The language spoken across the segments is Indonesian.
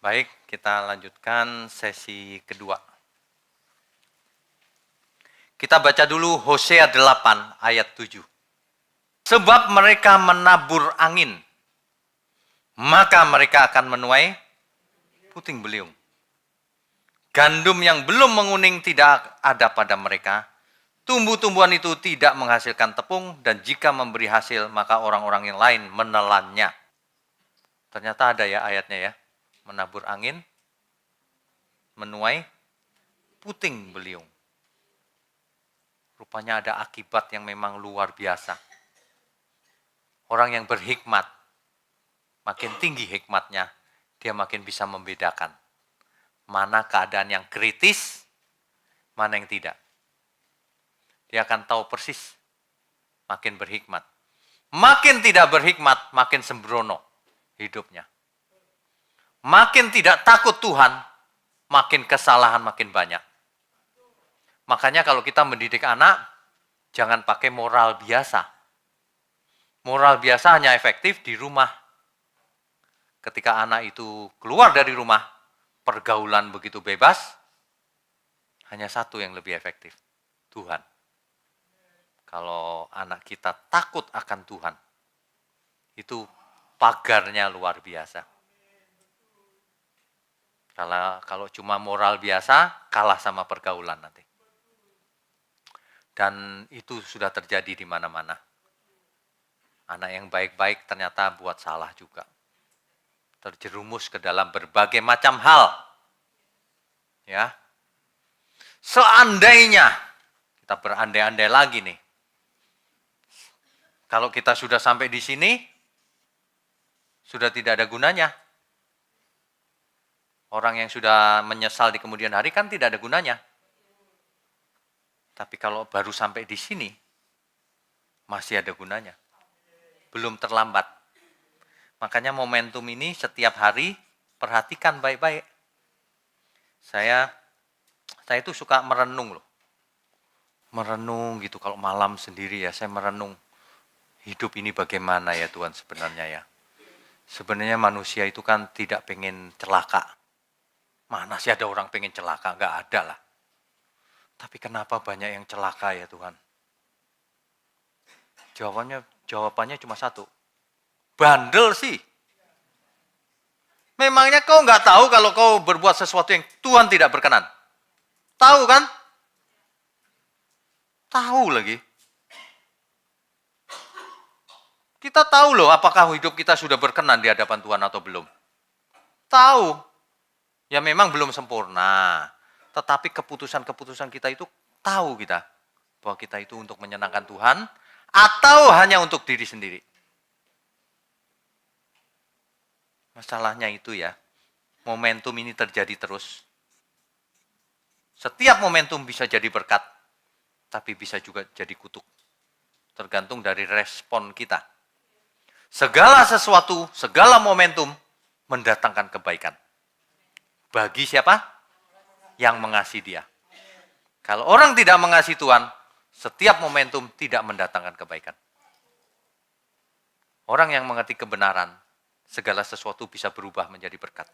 Baik, kita lanjutkan sesi kedua. Kita baca dulu Hosea 8 ayat 7. Sebab mereka menabur angin, maka mereka akan menuai puting beliung. Gandum yang belum menguning tidak ada pada mereka. Tumbuh-tumbuhan itu tidak menghasilkan tepung, dan jika memberi hasil, maka orang-orang yang lain menelannya. Ternyata ada ya ayatnya ya. Menabur angin, menuai puting beliung. Rupanya ada akibat yang memang luar biasa. Orang yang berhikmat, makin tinggi hikmatnya, dia makin bisa membedakan mana keadaan yang kritis, mana yang tidak. Dia akan tahu persis, makin berhikmat. Makin tidak berhikmat, makin sembrono hidupnya. Makin tidak takut Tuhan, makin kesalahan makin banyak. Makanya kalau kita mendidik anak, jangan pakai moral biasa. Moral biasa hanya efektif di rumah. Ketika anak itu keluar dari rumah, pergaulan begitu bebas, hanya satu yang lebih efektif, Tuhan. Kalau anak kita takut akan Tuhan, itu pagarnya luar biasa. Kalau cuma moral biasa, kalah sama pergaulan nanti. Dan itu sudah terjadi di mana-mana. Anak yang baik-baik ternyata buat salah juga. Terjerumus ke dalam berbagai macam hal. Ya. Seandainya, kita berandai-andai lagi nih. Kalau kita sudah sampai di sini, sudah tidak ada gunanya. Orang yang sudah menyesal di kemudian hari kan tidak ada gunanya. Tapi kalau baru sampai di sini, masih ada gunanya. Belum terlambat. Makanya momentum ini setiap hari perhatikan baik-baik. Saya itu suka merenung loh. Merenung gitu kalau malam sendiri ya, saya merenung. Hidup ini bagaimana ya Tuhan sebenarnya ya. Sebenarnya manusia itu kan tidak pengen celaka. Mana sih ada orang pengen celaka? Enggak ada lah. Tapi kenapa banyak yang celaka ya Tuhan? Jawabannya cuma satu. Bandel sih. Memangnya kau nggak tahu kalau kau berbuat sesuatu yang Tuhan tidak berkenan? Tahu kan? Tahu lagi. Kita tahu loh apakah hidup kita sudah berkenan di hadapan Tuhan atau belum. Tahu. Ya memang belum sempurna. Tetapi keputusan-keputusan kita itu tahu kita. Bahwa kita itu untuk menyenangkan Tuhan atau hanya untuk diri sendiri. Masalahnya itu ya, momentum ini terjadi terus. Setiap momentum bisa jadi berkat, tapi bisa juga jadi kutuk. Tergantung dari respon kita. Segala sesuatu, segala momentum mendatangkan kebaikan. Bagi siapa? Yang mengasihi dia. Kalau orang tidak mengasihi Tuhan, setiap momentum tidak mendatangkan kebaikan. Orang yang mengerti kebenaran, segala sesuatu bisa berubah menjadi berkat.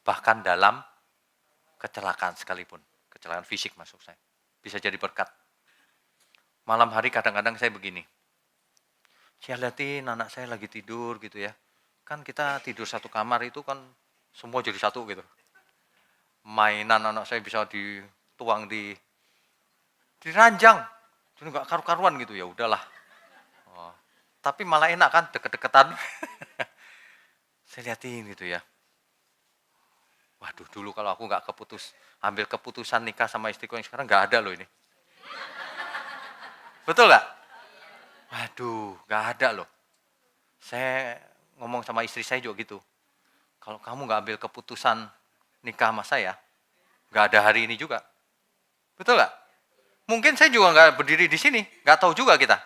Bahkan dalam kecelakaan sekalipun. Kecelakaan fisik maksud saya. Bisa jadi berkat. Malam hari kadang-kadang saya begini. Saya lihatin anak saya lagi tidur gitu ya. Kan kita tidur satu kamar itu kan semua jadi satu gitu. Mainan anak saya bisa dituang di ranjang. Jadi nggak karu-karuan gitu ya udahlah. Oh. Tapi malah enak kan deket-deketan. Saya lihatin gitu ya. Waduh, dulu kalau aku nggak ambil keputusan nikah sama istriku yang sekarang nggak ada loh ini. Betul nggak? Waduh, nggak ada loh. Saya ngomong sama istri saya juga gitu. Kalau kamu nggak ambil keputusan nikah sama saya, nggak ada hari ini juga. Betul nggak? Mungkin saya juga nggak berdiri di sini, nggak tahu juga kita.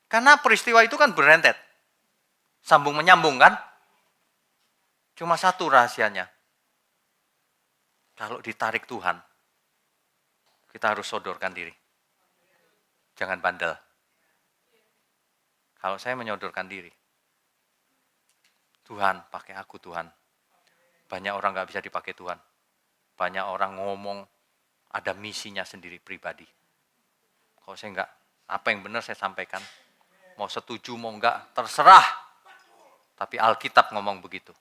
Karena peristiwa itu kan berentet. Sambung menyambung kan? Cuma satu rahasianya. Kalau ditarik Tuhan, kita harus sodorkan diri. Jangan bandel. Kalau saya menyodorkan diri, Tuhan pakai aku Tuhan. Banyak orang nggak bisa dipakai Tuhan. Banyak orang ngomong ada misinya sendiri pribadi. Kalau saya nggak, apa yang benar saya sampaikan. Mau setuju, mau enggak, terserah. Tapi Alkitab ngomong begitu.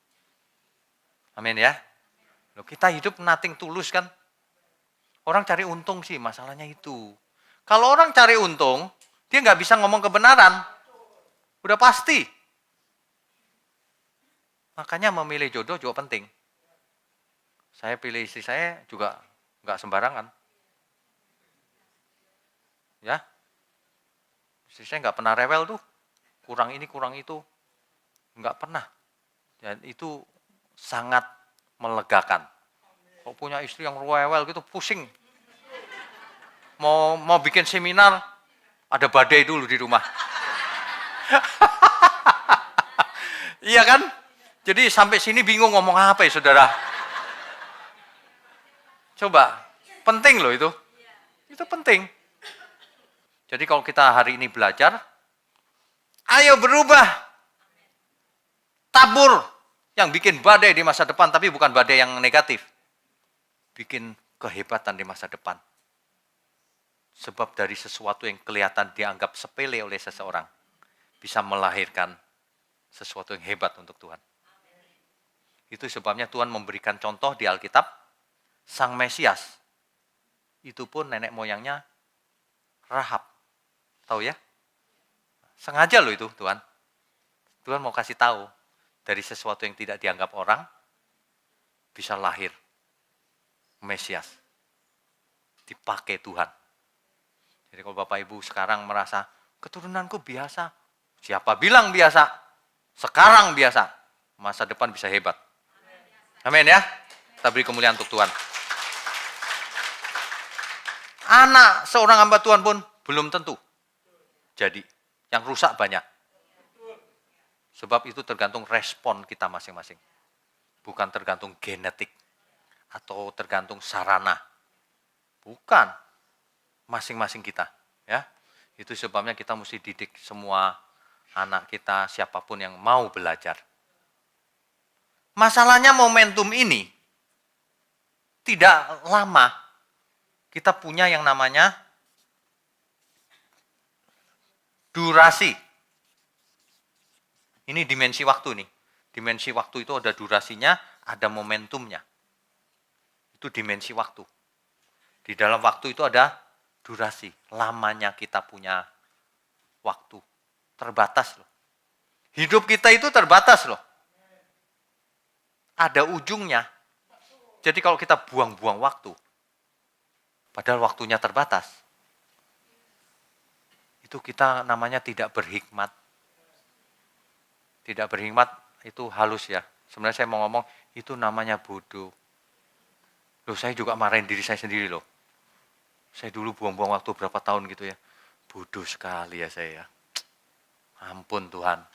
Amin ya. Loh, kita hidup nothing tulus kan. Orang cari untung sih, masalahnya itu. Kalau orang cari untung, dia nggak bisa ngomong kebenaran. Udah pasti. Makanya memilih jodoh juga penting. Saya pilih istri saya juga nggak sembarangan. Ya, istri saya nggak pernah rewel tuh. Kurang ini, kurang itu. Nggak pernah. Dan itu sangat melegakan. Kalau punya istri yang rewel gitu, pusing. Mau bikin seminar, ada badai dulu di rumah. Iya kan? Jadi sampai sini bingung ngomong apa ya saudara. Coba, penting loh itu. Itu penting. Jadi kalau kita hari ini belajar, ayo berubah. Tabur yang bikin badai di masa depan, tapi bukan badai yang negatif. Bikin kehebatan di masa depan. Sebab dari sesuatu yang kelihatan dianggap sepele oleh seseorang, bisa melahirkan sesuatu yang hebat untuk Tuhan. Itu sebabnya Tuhan memberikan contoh di Alkitab, Sang Mesias. Itu pun nenek moyangnya Rahab. Tahu ya? Sengaja loh itu Tuhan. Tuhan mau kasih tahu, dari sesuatu yang tidak dianggap orang, bisa lahir Mesias. Dipakai Tuhan. Jadi kalau Bapak Ibu sekarang merasa, keturunanku biasa. Siapa bilang biasa? Sekarang biasa. Masa depan bisa hebat. Amin ya. Kita beri kemuliaan untuk Tuhan. Anak seorang hamba Tuhan pun belum tentu. Jadi, yang rusak banyak. Sebab itu tergantung respon kita masing-masing. Bukan tergantung genetik. Atau tergantung sarana. Bukan. Masing-masing kita. Ya. Itu sebabnya kita mesti didik semua anak kita, siapapun yang mau belajar. Masalahnya momentum ini tidak lama. Kita punya yang namanya durasi. Ini dimensi waktu nih. Dimensi waktu itu ada durasinya, ada momentumnya. Itu dimensi waktu. Di dalam waktu itu ada durasi. Lamanya kita punya waktu. Terbatas loh. Hidup kita itu terbatas loh. Ada ujungnya. Jadi kalau kita buang-buang waktu, padahal waktunya terbatas, itu kita namanya tidak berhikmat. Tidak berhikmat itu halus ya. Sebenarnya saya mau ngomong, itu namanya bodoh. Loh, saya juga marahin diri saya sendiri loh. Saya dulu buang-buang waktu berapa tahun gitu ya. Bodoh sekali ya saya ya. Ampun Tuhan,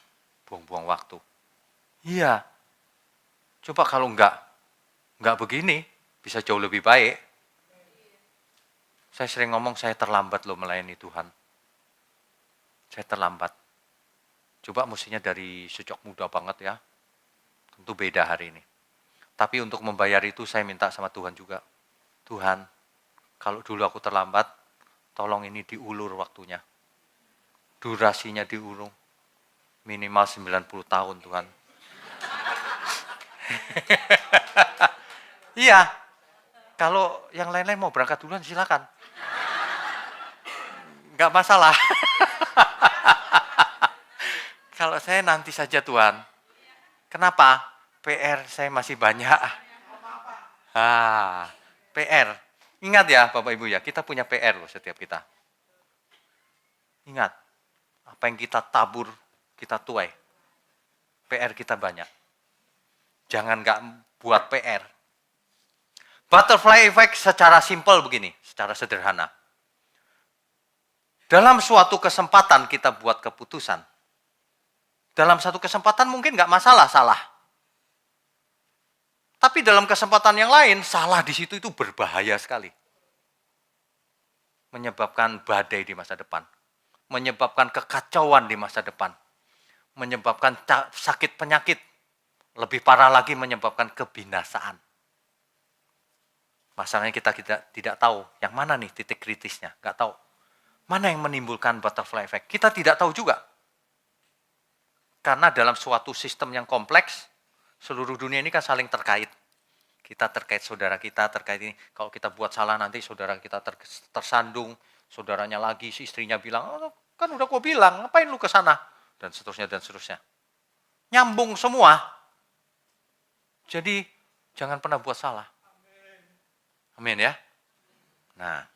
buang-buang waktu. Iya. Coba kalau enggak begini, bisa jauh lebih baik. Saya sering ngomong saya terlambat loh melayani Tuhan. Saya terlambat. Coba mestinya dari sejak muda banget ya. Tentu beda hari ini. Tapi untuk membayar itu saya minta sama Tuhan juga. Tuhan, kalau dulu aku terlambat, tolong ini diulur waktunya. Durasinya diulur. Minimal 90 tahun Tuhan. Iya. Kalau yang lain-lain mau berangkat duluan silakan. Enggak masalah. Kalau saya nanti saja Tuhan. Kenapa? PR saya masih banyak. PR. Ingat ya Bapak Ibu ya, kita punya PR loh setiap kita. Ingat, apa yang kita tabur, kita tuai. PR kita banyak. Jangan nggak buat PR. Butterfly effect secara simpel begini, secara sederhana. Dalam suatu kesempatan kita buat keputusan. Dalam satu kesempatan mungkin nggak masalah salah. Tapi dalam kesempatan yang lain, salah di situ itu berbahaya sekali. Menyebabkan badai di masa depan. Menyebabkan kekacauan di masa depan. Menyebabkan sakit penyakit. Lebih parah lagi menyebabkan kebinasaan. Masalahnya kita tidak tahu yang mana nih titik kritisnya, nggak tahu. Mana yang menimbulkan butterfly effect, kita tidak tahu juga. Karena dalam suatu sistem yang kompleks, seluruh dunia ini kan saling terkait. Kita terkait saudara kita, terkait ini. Kalau kita buat salah nanti saudara kita tersandung, saudaranya lagi, si istrinya bilang, oh, kan udah kau bilang, ngapain lu ke sana? Dan seterusnya, dan seterusnya. Nyambung semua. Jadi, jangan pernah buat salah. Amin ya. Nah,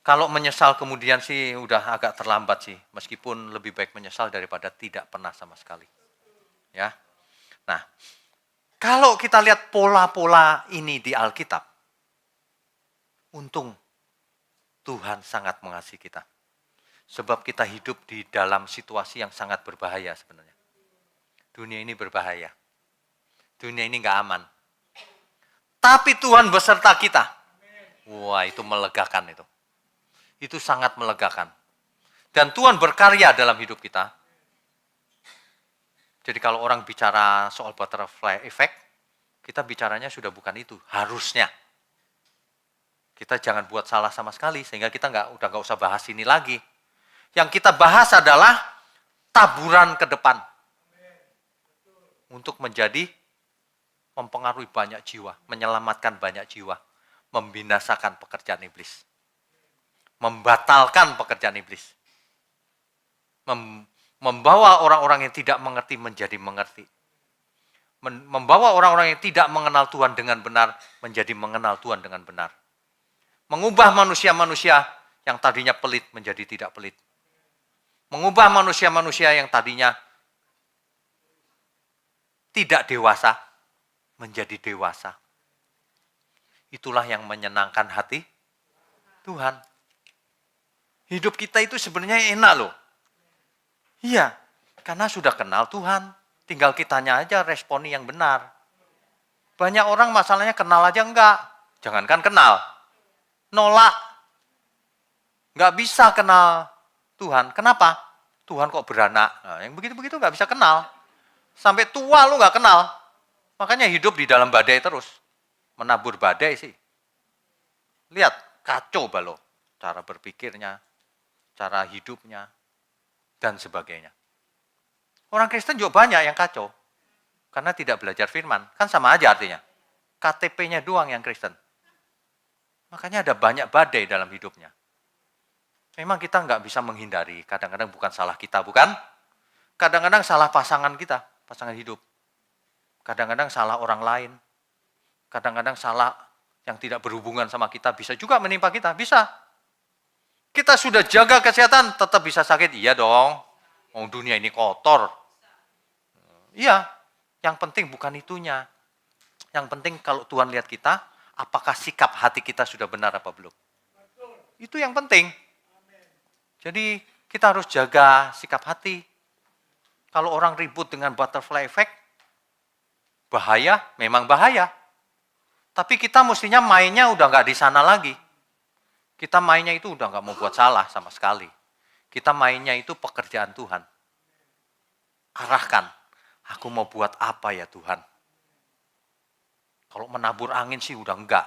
kalau menyesal kemudian sih udah agak terlambat sih. Meskipun lebih baik menyesal daripada tidak pernah sama sekali. Ya. Nah, kalau kita lihat pola-pola ini di Alkitab, untung Tuhan sangat mengasihi kita. Sebab kita hidup di dalam situasi yang sangat berbahaya sebenarnya. Dunia ini berbahaya. Dunia ini nggak aman. Tapi Tuhan beserta kita. Wah, itu melegakan itu. Itu sangat melegakan. Dan Tuhan berkarya dalam hidup kita. Jadi kalau orang bicara soal butterfly effect, kita bicaranya sudah bukan itu. Harusnya. Kita jangan buat salah sama sekali, sehingga kita udah nggak usah bahas ini lagi. Yang kita bahas adalah taburan ke depan. Untuk menjadi mempengaruhi banyak jiwa, menyelamatkan banyak jiwa, membinasakan pekerjaan iblis, membatalkan pekerjaan iblis, membawa orang-orang yang tidak mengerti menjadi mengerti, membawa orang-orang yang tidak mengenal Tuhan dengan benar menjadi mengenal Tuhan dengan benar, mengubah manusia-manusia yang tadinya pelit menjadi tidak pelit, mengubah manusia-manusia yang tadinya tidak dewasa menjadi dewasa. Itulah yang menyenangkan hati Tuhan. Hidup kita itu sebenarnya enak loh. Iya, karena sudah kenal Tuhan. Tinggal kitanya aja responi yang benar. Banyak orang masalahnya kenal aja enggak. Jangankan kenal, nolak. Enggak bisa kenal Tuhan. Kenapa? Tuhan kok beranak. Nah, yang begitu-begitu enggak bisa kenal. Sampai tua lu enggak kenal. Makanya hidup di dalam badai terus. Menabur badai sih. Lihat, kacau balo. Cara berpikirnya, cara hidupnya, dan sebagainya. Orang Kristen juga banyak yang kacau. Karena tidak belajar firman. Kan sama aja artinya. KTP-nya doang yang Kristen. Makanya ada banyak badai dalam hidupnya. Memang kita nggak bisa menghindari. Kadang-kadang bukan salah kita, bukan? Kadang-kadang salah pasangan kita, pasangan hidup. Kadang-kadang salah orang lain. Kadang-kadang salah yang tidak berhubungan sama kita. Bisa juga menimpa kita, bisa. Kita sudah jaga kesehatan, tetap bisa sakit. Iya dong, dunia ini kotor. Iya, yang penting bukan itunya. Yang penting kalau Tuhan lihat kita, apakah sikap hati kita sudah benar apa belum. Itu yang penting. Jadi kita harus jaga sikap hati. Kalau orang ribut dengan butterfly effect, bahaya, memang bahaya. Tapi kita mestinya mainnya udah nggak di sana lagi. Kita mainnya itu udah nggak mau buat salah sama sekali. Kita mainnya itu pekerjaan Tuhan. Arahkan, aku mau buat apa ya Tuhan? Kalau menabur angin sih udah enggak.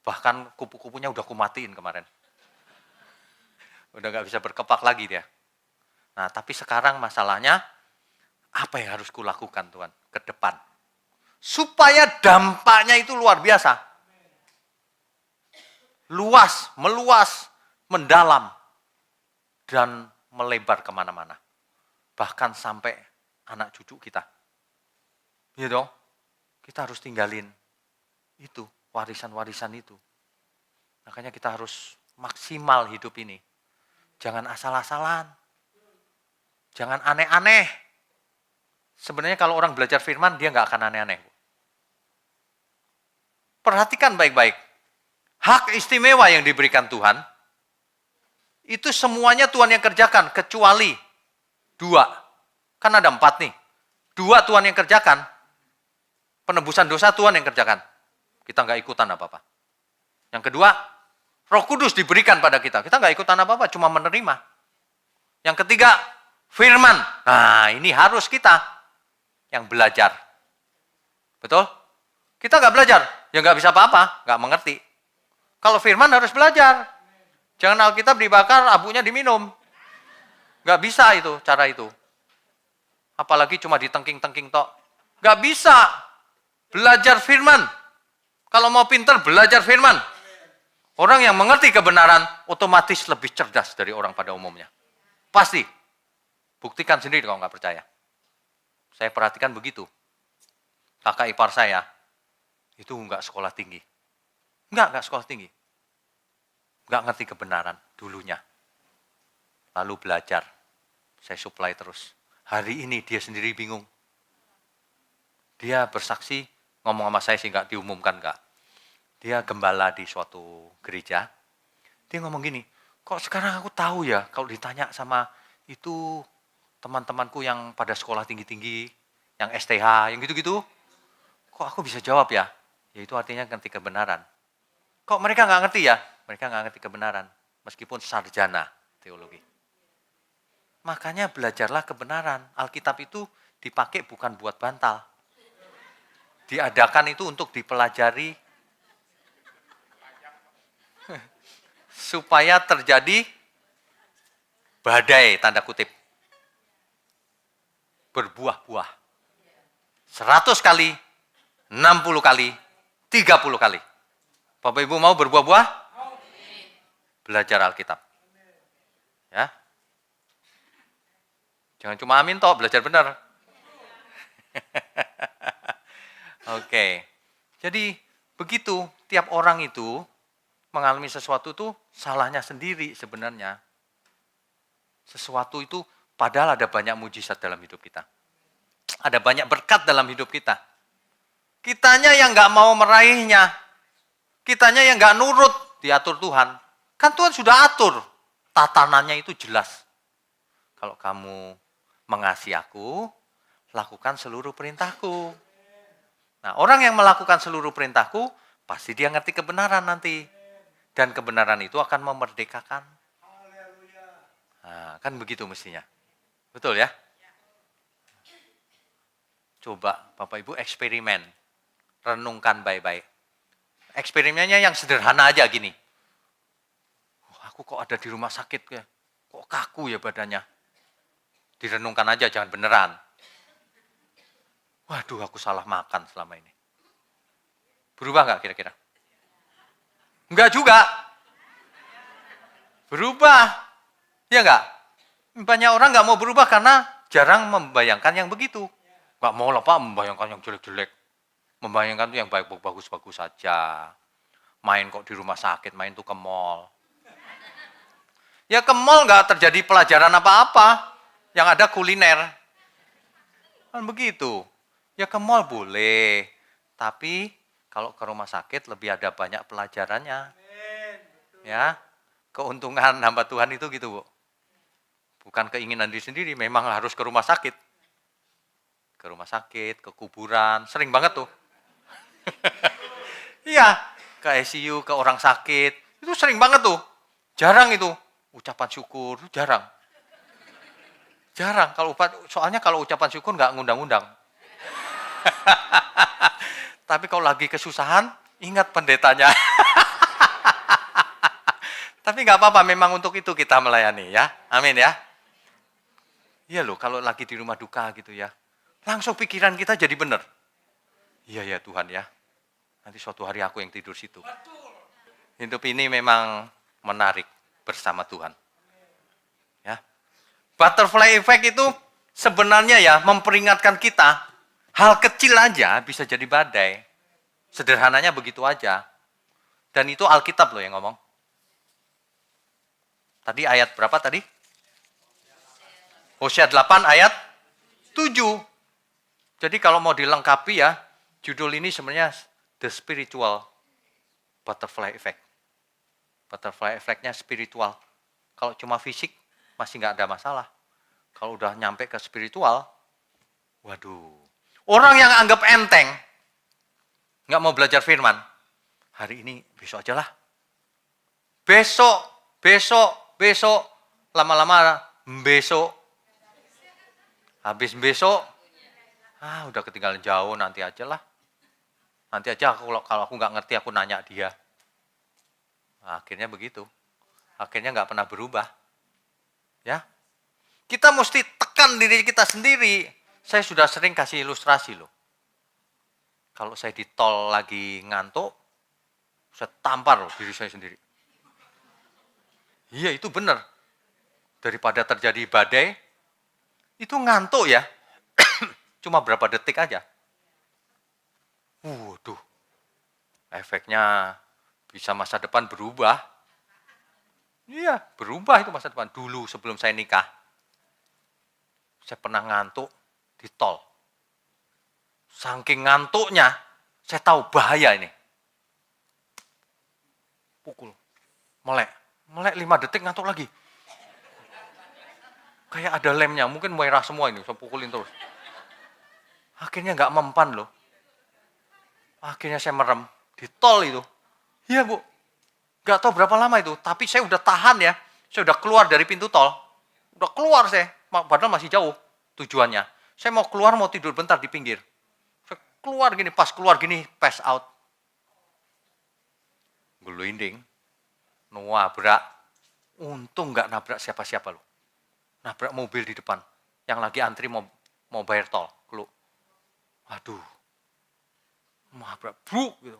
Bahkan kupu-kupunya udah kumatiin kemarin. Udah nggak bisa berkepak lagi dia. Nah, tapi sekarang masalahnya, apa yang harus kulakukan Tuhan ke depan? Supaya dampaknya itu luar biasa. Luas, meluas, mendalam, dan melebar kemana-mana. Bahkan sampai anak cucu kita. Iya dong, kita harus tinggalin itu, warisan-warisan itu. Makanya kita harus maksimal hidup ini. Jangan asal-asalan. Jangan aneh-aneh. Sebenarnya kalau orang belajar firman, dia nggak akan aneh-aneh. Perhatikan baik-baik. Hak istimewa yang diberikan Tuhan, itu semuanya Tuhan yang kerjakan, kecuali 2. Kan ada 4 nih. 2 Tuhan yang kerjakan. Penebusan dosa Tuhan yang kerjakan. Kita nggak ikutan apa-apa. Yang kedua, Roh Kudus diberikan pada kita. Kita nggak ikutan apa-apa, cuma menerima. Yang ketiga, firman. Nah, ini harus kita. yang belajar. Betul? Kita nggak belajar, ya nggak bisa apa-apa, nggak mengerti. Kalau firman harus belajar. Jangan Alkitab dibakar, abunya diminum. Nggak bisa itu, cara itu. Apalagi cuma ditengking-tengking tok. Nggak bisa. Belajar firman. Kalau mau pinter, belajar firman. Orang yang mengerti kebenaran, otomatis lebih cerdas dari orang pada umumnya. Pasti. Buktikan sendiri kalau nggak percaya. Saya perhatikan begitu. Kakak ipar saya, itu nggak sekolah tinggi. Nggak sekolah tinggi. Nggak ngerti kebenaran dulunya. Lalu belajar. Saya supply terus. Hari ini dia sendiri bingung. Dia bersaksi, ngomong sama saya sih nggak diumumkan nggak. Dia gembala di suatu gereja. Dia ngomong gini, kok sekarang aku tahu ya kalau ditanya sama itu teman-temanku yang pada sekolah tinggi-tinggi, yang STH, yang gitu-gitu, kok aku bisa jawab ya? Ya itu artinya ngerti kebenaran. Kok mereka nggak ngerti ya? Mereka nggak ngerti kebenaran, meskipun sarjana teologi. Makanya belajarlah kebenaran. Alkitab itu dipakai bukan buat bantal. Diadakan itu untuk dipelajari supaya terjadi badai, tanda kutip. Berbuah-buah. 100 kali, 60 kali, 30 kali. Bapak Ibu mau berbuah-buah? Belajar Alkitab. Ya. Jangan cuma amin toh, belajar benar. Oke. Jadi begitu tiap orang itu mengalami sesuatu tuh salahnya sendiri sebenarnya. Sesuatu itu padahal ada banyak mujizat dalam hidup kita. Ada banyak berkat dalam hidup kita. Kitanya yang nggak mau meraihnya. Kitanya yang nggak nurut diatur Tuhan. Kan Tuhan sudah atur. Tatanannya itu jelas. Kalau kamu mengasihi aku, lakukan seluruh perintahku. Nah, orang yang melakukan seluruh perintahku, pasti dia ngerti kebenaran nanti. Dan kebenaran itu akan memerdekakan. Nah, kan begitu mestinya. Betul ya? Coba Bapak Ibu eksperimen. Renungkan baik-baik. Eksperimennya yang sederhana aja gini. Aku kok ada di rumah sakit ya? Kok kaku ya badannya? Direnungkan aja, jangan beneran. Waduh, aku salah makan selama ini. Berubah nggak kira-kira? Enggak juga. Berubah. Ya enggak? Banyak orang nggak mau berubah karena jarang membayangkan yang begitu. Nggak mau lah Pak membayangkan yang jelek-jelek. Membayangkan tuh yang bagus-bagus saja. Main kok di rumah sakit, main tuh ke mall. Ya ke mall nggak terjadi pelajaran apa-apa. Yang ada kuliner. Kan begitu. Ya ke mall boleh. Tapi kalau ke rumah sakit lebih ada banyak pelajarannya. Ya. Keuntungan hamba Tuhan itu gitu, Bu. Bukan keinginan diri sendiri, memang harus ke rumah sakit. Ke rumah sakit, ke kuburan, sering banget tuh. Iya, ke ICU, ke orang sakit, itu sering banget tuh. Jarang itu, ucapan syukur, jarang. Jarang, soalnya kalau ucapan syukur nggak ngundang-undang. Tapi kalau lagi kesusahan, ingat pendetanya. Tapi nggak apa-apa, memang untuk itu kita melayani ya. Amin ya. Iya loh, kalau lagi di rumah duka gitu ya. Langsung pikiran kita jadi benar. Iya ya Tuhan ya. Nanti suatu hari aku yang tidur situ. Hidup ini memang menarik bersama Tuhan. Ya. Butterfly effect itu sebenarnya ya memperingatkan kita. Hal kecil aja bisa jadi badai. Sederhananya begitu aja. Dan itu Alkitab loh yang ngomong. Tadi ayat berapa tadi? Hosea 8 ayat 7. Jadi kalau mau dilengkapi ya, judul ini sebenarnya The Spiritual Butterfly Effect. Butterfly Effect-nya spiritual. Kalau cuma fisik, masih nggak ada masalah. Kalau udah nyampe ke spiritual, waduh. Orang yang anggap enteng, nggak mau belajar firman, hari ini, besok aja lah. Besok, lama-lama besok. Habis besok, Udah ketinggalan jauh, nanti aja lah. Nanti aja kalau aku nggak ngerti aku nanya dia. Nah, akhirnya begitu. Akhirnya nggak pernah berubah. Ya, kita mesti tekan diri kita sendiri. Saya sudah sering kasih ilustrasi loh. Kalau saya di tol lagi ngantuk, saya tampar loh diri saya sendiri. Iya, itu benar. Daripada terjadi badai, itu ngantuk ya. Cuma berapa detik aja. Waduh, efeknya bisa masa depan berubah. Iya, berubah itu masa depan. Dulu sebelum saya nikah, saya pernah ngantuk di tol. Saking ngantuknya, saya tahu bahaya ini. Pukul, melek 5 detik ngantuk lagi. Kayak ada lemnya, mungkin merah semua ini, saya pukulin terus. Akhirnya nggak mempan loh. Akhirnya saya merem di tol itu. Iya Bu, nggak tahu berapa lama itu, tapi saya udah tahan ya. Saya udah keluar dari pintu tol, udah keluar saya, padahal masih jauh tujuannya. Saya mau keluar, mau tidur bentar di pinggir. Saya keluar gini, pas keluar gini, pass out. Gelinding, nabrak. Untung nggak nabrak siapa-siapa loh. Nabrak mobil di depan, yang lagi antri mau bayar tol. Aduh, nabrak bruk gitu.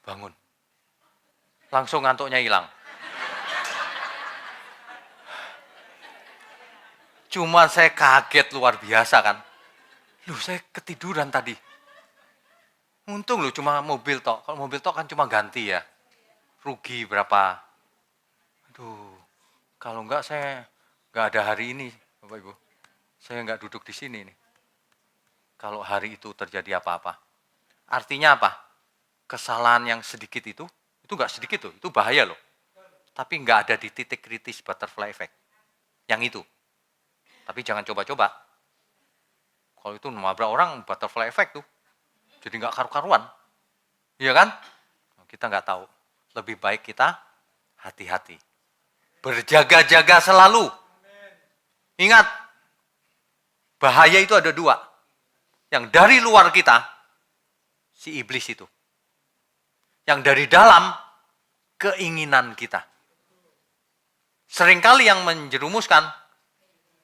Bangun. Langsung ngantuknya hilang. Cuma saya kaget luar biasa kan. Loh, saya ketiduran tadi. Untung loh cuma mobil tok. Kalau mobil tok kan cuma ganti ya. Rugi berapa. Aduh, kalau enggak saya enggak ada hari ini, Bapak Ibu. Saya enggak duduk di sini nih. Kalau hari itu terjadi apa-apa. Artinya apa? Kesalahan yang sedikit itu enggak sedikit tuh, itu bahaya loh. Tapi enggak ada di titik kritis butterfly effect. Yang itu. Tapi jangan coba-coba. Kalau itu nabrak orang butterfly effect tuh. Jadi enggak karu-karuan. Iya kan? Kita enggak tahu. Lebih baik kita hati-hati. Berjaga-jaga selalu. Ingat, bahaya itu ada 2. Yang dari luar kita, si iblis itu. Yang dari dalam, keinginan kita. Seringkali yang menjerumuskan,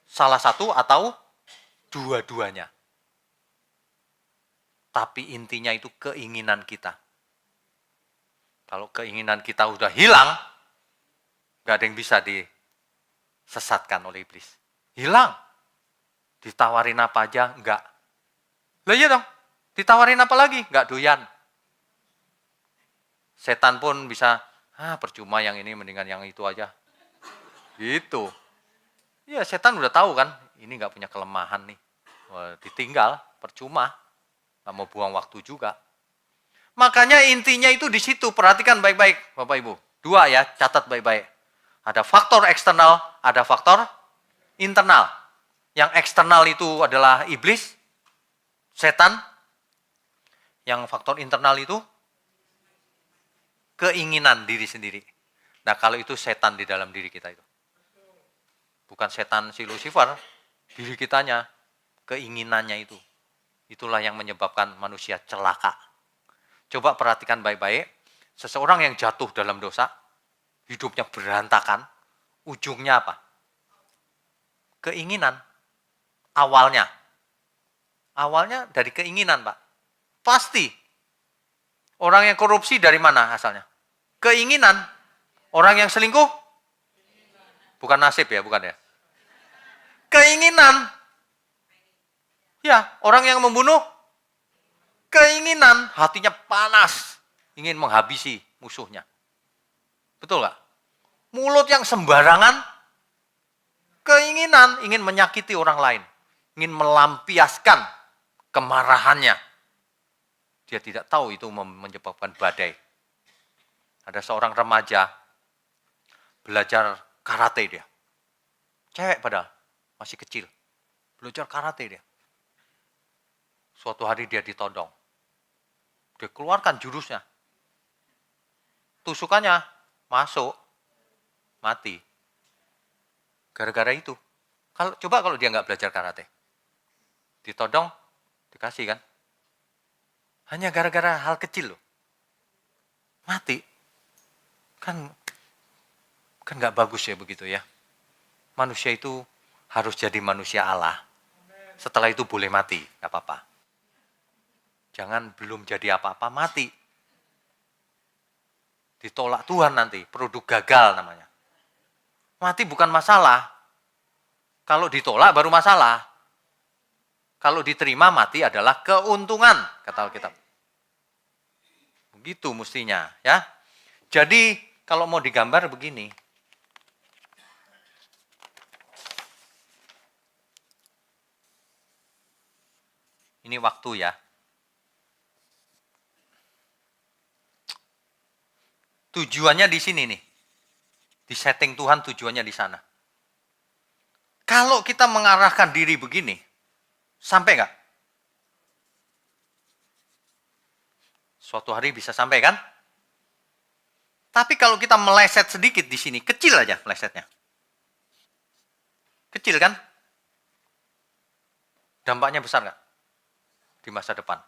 salah satu atau dua-duanya. Tapi intinya itu keinginan kita. Kalau keinginan kita udah hilang, nggak ada yang bisa disesatkan oleh iblis. Hilang. Ditawarin apa aja, enggak. Lah iya dong, ditawarin apa lagi? Enggak doyan. Setan pun bisa, percuma yang ini, mendingan yang itu aja. Gitu. Iya, setan udah tahu kan, ini nggak punya kelemahan nih. Wah, ditinggal, percuma. Nggak mau buang waktu juga. Makanya intinya itu di situ, perhatikan baik-baik Bapak Ibu. 2 ya, catat baik-baik. Ada faktor eksternal, ada faktor internal. Yang eksternal itu adalah iblis, setan. Yang faktor internal itu keinginan diri sendiri. Nah, kalau itu setan di dalam diri kita itu. Bukan setan si Lucifer, diri kitanya, keinginannya itu. Itulah yang menyebabkan manusia celaka. Coba perhatikan baik-baik, seseorang yang jatuh dalam dosa, hidupnya berantakan, ujungnya apa? Keinginan. Awalnya. Awalnya dari keinginan, Pak. Pasti. Orang yang korupsi dari mana asalnya? Keinginan. Orang yang selingkuh? Bukan nasib ya, bukan ya? Keinginan. Ya, orang yang membunuh? Keinginan. Hatinya panas. Ingin menghabisi musuhnya. Betul nggak? Mulut yang sembarangan? Keinginan. Ingin menyakiti orang lain. Ingin melampiaskan kemarahannya. Dia tidak tahu itu menyebabkan badai. Ada seorang remaja belajar karate dia. Cewek padahal, masih kecil. Belajar karate dia. Suatu hari dia ditodong. Dia keluarkan jurusnya. Tusukannya masuk, mati. Gara-gara itu. Coba kalau dia nggak belajar karate. Ditodong, dikasih kan. Hanya gara-gara hal kecil loh. Mati. Kan nggak bagus ya begitu ya. Manusia itu harus jadi manusia Allah. Setelah itu boleh mati, nggak apa-apa. Jangan belum jadi apa-apa mati. Ditolak Tuhan nanti, produk gagal namanya. Mati bukan masalah. Kalau ditolak baru masalah. Kalau diterima mati adalah keuntungan, kata Alkitab. Begitu mestinya, ya. Jadi kalau mau digambar begini. Ini waktu ya. Tujuannya di sini nih. Di setting Tuhan tujuannya di sana. Kalau kita mengarahkan diri begini, sampai nggak? Suatu hari bisa sampai kan? Tapi kalau kita meleset sedikit di sini, kecil aja melesetnya. Kecil kan? Dampaknya besar nggak? Di masa depan.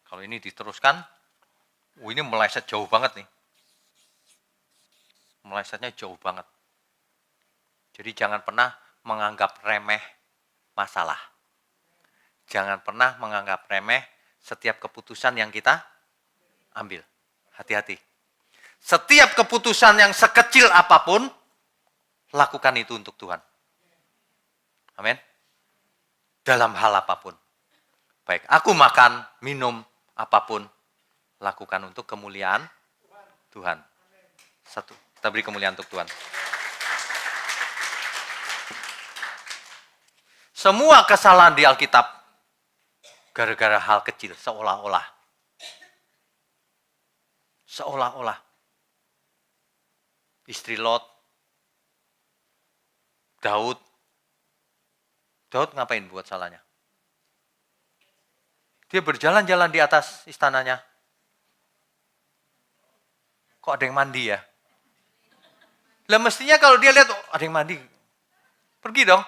Kalau ini diteruskan, ini meleset jauh banget nih. Melesetnya jauh banget. Jadi jangan pernah menganggap remeh masalah. Jangan pernah menganggap remeh setiap keputusan yang kita ambil. Hati-hati. Setiap keputusan yang sekecil apapun, lakukan itu untuk Tuhan. Amin. Dalam hal apapun. Baik, aku makan, minum, apapun, lakukan untuk kemuliaan Tuhan. Satu, kita beri kemuliaan untuk Tuhan. Semua kesalahan di Alkitab, gara-gara hal kecil, seolah-olah. Seolah-olah. Istri Lot, Daud ngapain buat salahnya? Dia berjalan-jalan di atas istananya. Kok ada yang mandi ya? Lah mestinya kalau dia lihat, oh, ada yang mandi. Pergi dong.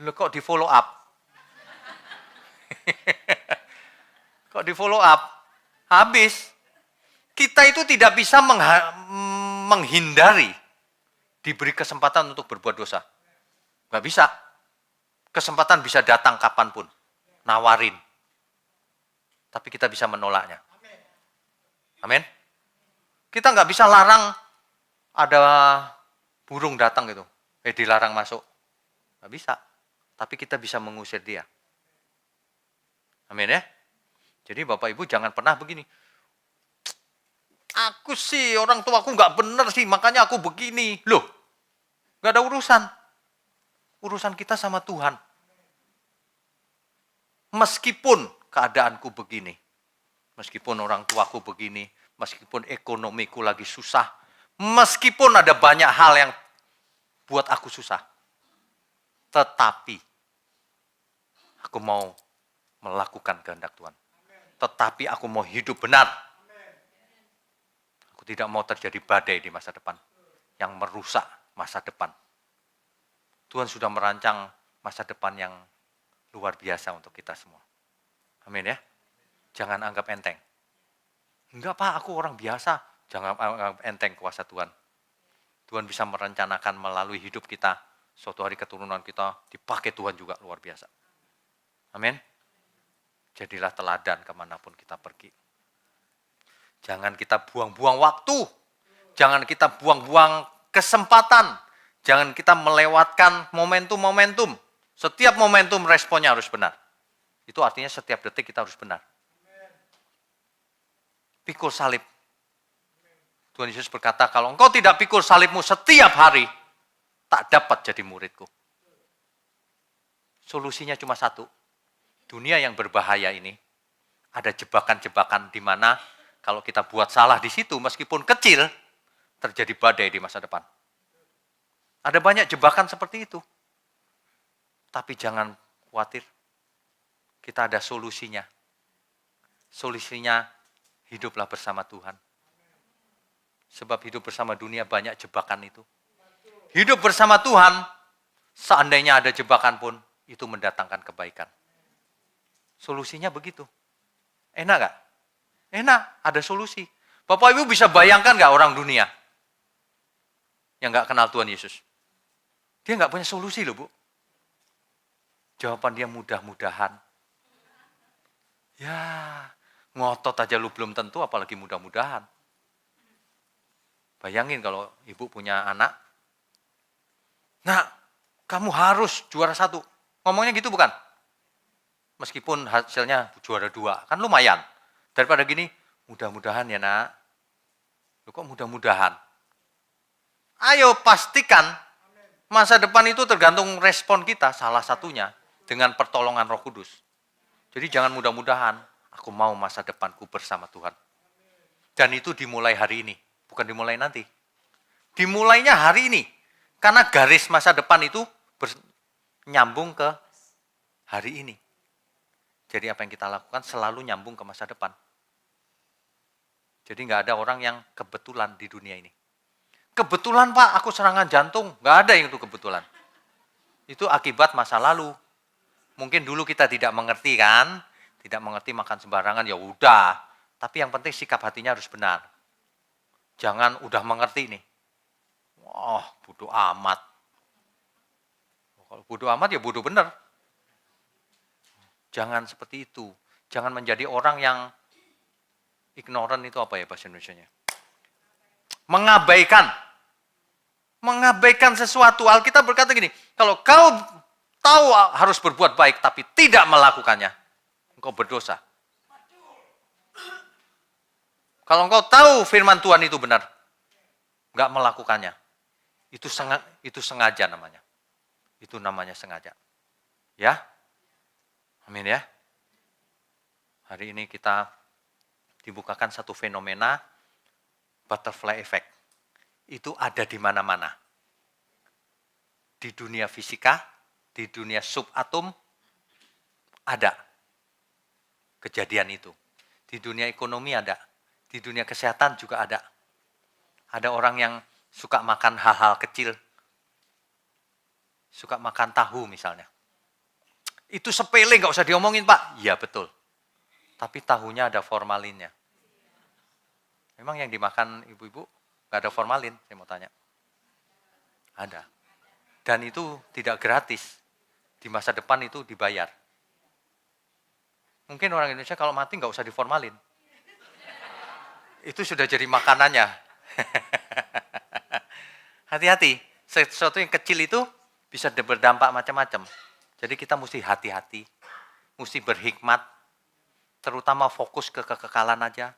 Lah kok di follow up? Kok di follow up? Habis. Kita itu tidak bisa menghindari diberi kesempatan untuk berbuat dosa. Nggak bisa. Kesempatan bisa datang kapanpun. Nawarin. Tapi kita bisa menolaknya. Amin. Kita nggak bisa larang ada burung datang gitu. Dilarang masuk. Nggak bisa. Tapi kita bisa mengusir dia. Amin ya. Jadi Bapak Ibu jangan pernah begini. Aku sih orang tuaku nggak benar sih, makanya aku begini. Loh, nggak ada urusan. Urusan kita sama Tuhan. Meskipun keadaanku begini, meskipun orang tuaku begini, meskipun ekonomiku lagi susah, meskipun ada banyak hal yang buat aku susah, tetapi aku mau melakukan kehendak Tuhan. Tetapi aku mau hidup benar. Aku tidak mau terjadi badai di masa depan yang merusak masa depan. Tuhan sudah merancang masa depan yang luar biasa untuk kita semua. Amin ya. Jangan anggap enteng. Enggak Pak, aku orang biasa. Jangan anggap enteng kuasa Tuhan. Tuhan bisa merencanakan melalui hidup kita. Suatu hari keturunan kita dipakai Tuhan juga luar biasa. Amin. Jadilah teladan kemanapun kita pergi. Jangan kita buang-buang waktu. Jangan kita buang-buang kesempatan. Jangan kita melewatkan momentum-momentum. Setiap momentum responnya harus benar. Itu artinya setiap detik kita harus benar. Pikul salib. Tuhan Yesus berkata, kalau engkau tidak pikul salibmu setiap hari, tak dapat jadi muridku. Solusinya cuma satu. Dunia yang berbahaya ini, ada jebakan-jebakan di mana kalau kita buat salah di situ, meskipun kecil, terjadi badai di masa depan. Ada banyak jebakan seperti itu. Tapi jangan khawatir, kita ada solusinya. Solusinya, hiduplah bersama Tuhan. Sebab hidup bersama dunia banyak jebakan itu. Hidup bersama Tuhan, seandainya ada jebakan pun, itu mendatangkan kebaikan. Solusinya begitu. Enak nggak? Enak, ada solusi. Bapak Ibu bisa bayangkan nggak orang dunia yang nggak kenal Tuhan Yesus? Dia nggak punya solusi loh, Bu. Jawaban dia mudah-mudahan. Ya, ngotot aja lu belum tentu, apalagi mudah-mudahan. Bayangin kalau ibu punya anak. Nah, kamu harus juara 1. Ngomongnya gitu bukan? Meskipun hasilnya juara 2, kan lumayan. Daripada gini, mudah-mudahan ya nak. Loh, kok mudah-mudahan? Ayo pastikan masa depan itu tergantung respon kita, salah satunya dengan pertolongan Roh Kudus. Jadi jangan mudah-mudahan, aku mau masa depanku bersama Tuhan. Dan itu dimulai hari ini, bukan dimulai nanti. Dimulainya hari ini. Karena garis masa depan itu nyambung ke hari ini. Jadi apa yang kita lakukan selalu nyambung ke masa depan. Jadi nggak ada orang yang kebetulan di dunia ini. Kebetulan Pak, aku serangan jantung. Nggak ada yang itu kebetulan. Itu akibat masa lalu. Mungkin dulu kita tidak mengerti kan. Tidak mengerti makan sembarangan, ya udah. Tapi yang penting sikap hatinya harus benar. Jangan udah mengerti nih. Wah, bodoh amat. Kalau bodoh amat ya bodoh benar. Jangan seperti itu. Jangan menjadi orang yang ignorant itu apa ya bahasa Indonesianya? Mengabaikan sesuatu. Alkitab berkata gini, kalau kau tahu harus berbuat baik tapi tidak melakukannya, engkau berdosa. Kalau engkau tahu firman Tuhan itu benar, enggak melakukannya, itu sengaja namanya. Itu namanya sengaja. Ya? Amin ya. Hari ini kita dibukakan satu fenomena butterfly effect. Itu ada di mana-mana. Di dunia fisika, di dunia subatom, ada kejadian itu. Di dunia ekonomi ada. Di dunia kesehatan juga ada. Ada orang yang suka makan hal-hal kecil. Suka makan tahu misalnya. Itu sepele, nggak usah diomongin Pak. Iya betul. Tapi tahunya ada formalinnya. Memang yang dimakan ibu-ibu nggak ada formalin, saya mau tanya. Ada. Dan itu tidak gratis. Di masa depan itu dibayar. Mungkin orang Indonesia kalau mati nggak usah diformalin. Itu sudah jadi makanannya. Hati-hati. Sesuatu yang kecil itu bisa berdampak macam-macam. Jadi kita mesti hati-hati. Mesti berhikmat. Terutama fokus ke kekekalan aja.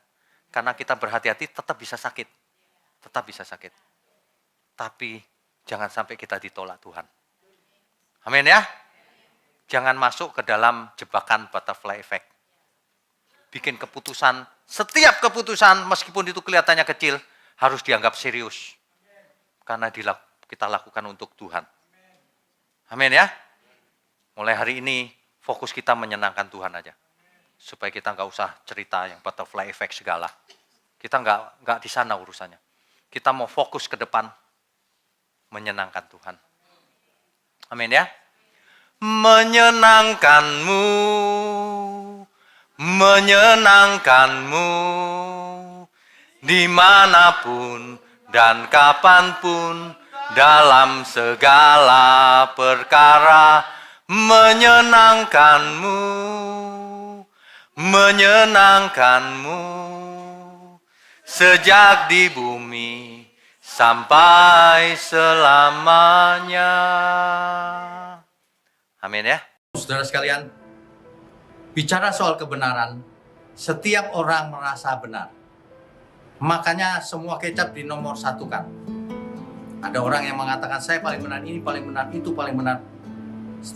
Karena kita berhati-hati tetap bisa sakit. Tetap bisa sakit. Tapi jangan sampai kita ditolak Tuhan. Amin ya. Jangan masuk ke dalam jebakan butterfly effect. Bikin keputusan, setiap keputusan meskipun itu kelihatannya kecil, harus dianggap serius. Karena kita lakukan untuk Tuhan. Amin ya. Mulai hari ini fokus kita menyenangkan Tuhan aja. Supaya kita nggak usah cerita yang butterfly effect segala. Kita nggak di sana urusannya. Kita mau fokus ke depan menyenangkan Tuhan. Amin ya. Menyenangkanmu, menyenangkanmu, dimanapun dan kapanpun, dalam segala perkara, menyenangkanmu, menyenangkanmu, sejak di bumi sampai selamanya. Amin ya. Saudara sekalian, bicara soal kebenaran, setiap orang merasa benar. Makanya semua kecap dinomor satukan. Ada orang yang mengatakan saya paling benar, ini paling benar, itu paling benar.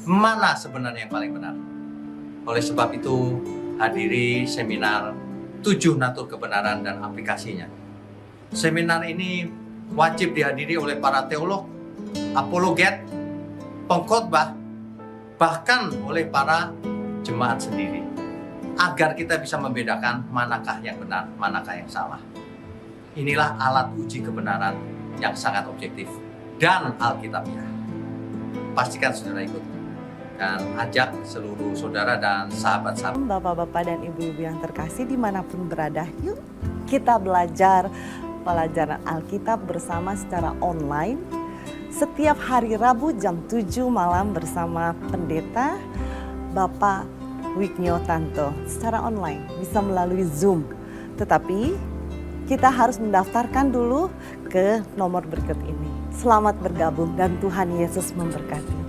Mana sebenarnya yang paling benar? Oleh sebab itu, hadiri seminar 7 natur kebenaran dan aplikasinya. Seminar ini wajib dihadiri oleh para teolog, apologet, pengkhotbah, bahkan oleh para jemaat sendiri. Agar kita bisa membedakan manakah yang benar, manakah yang salah. Inilah alat uji kebenaran yang sangat objektif dan alkitabiah. Pastikan saudara ikut. dan ajak seluruh saudara dan sahabat-sahabat. Bapak-bapak dan ibu-ibu yang terkasih dimanapun berada, yuk kita belajar pelajaran Alkitab bersama secara online. Setiap hari Rabu jam 7 malam bersama pendeta Bapak Wignio Tanto secara online, bisa melalui Zoom. Tetapi kita harus mendaftarkan dulu ke nomor berikut ini. Selamat bergabung dan Tuhan Yesus memberkati.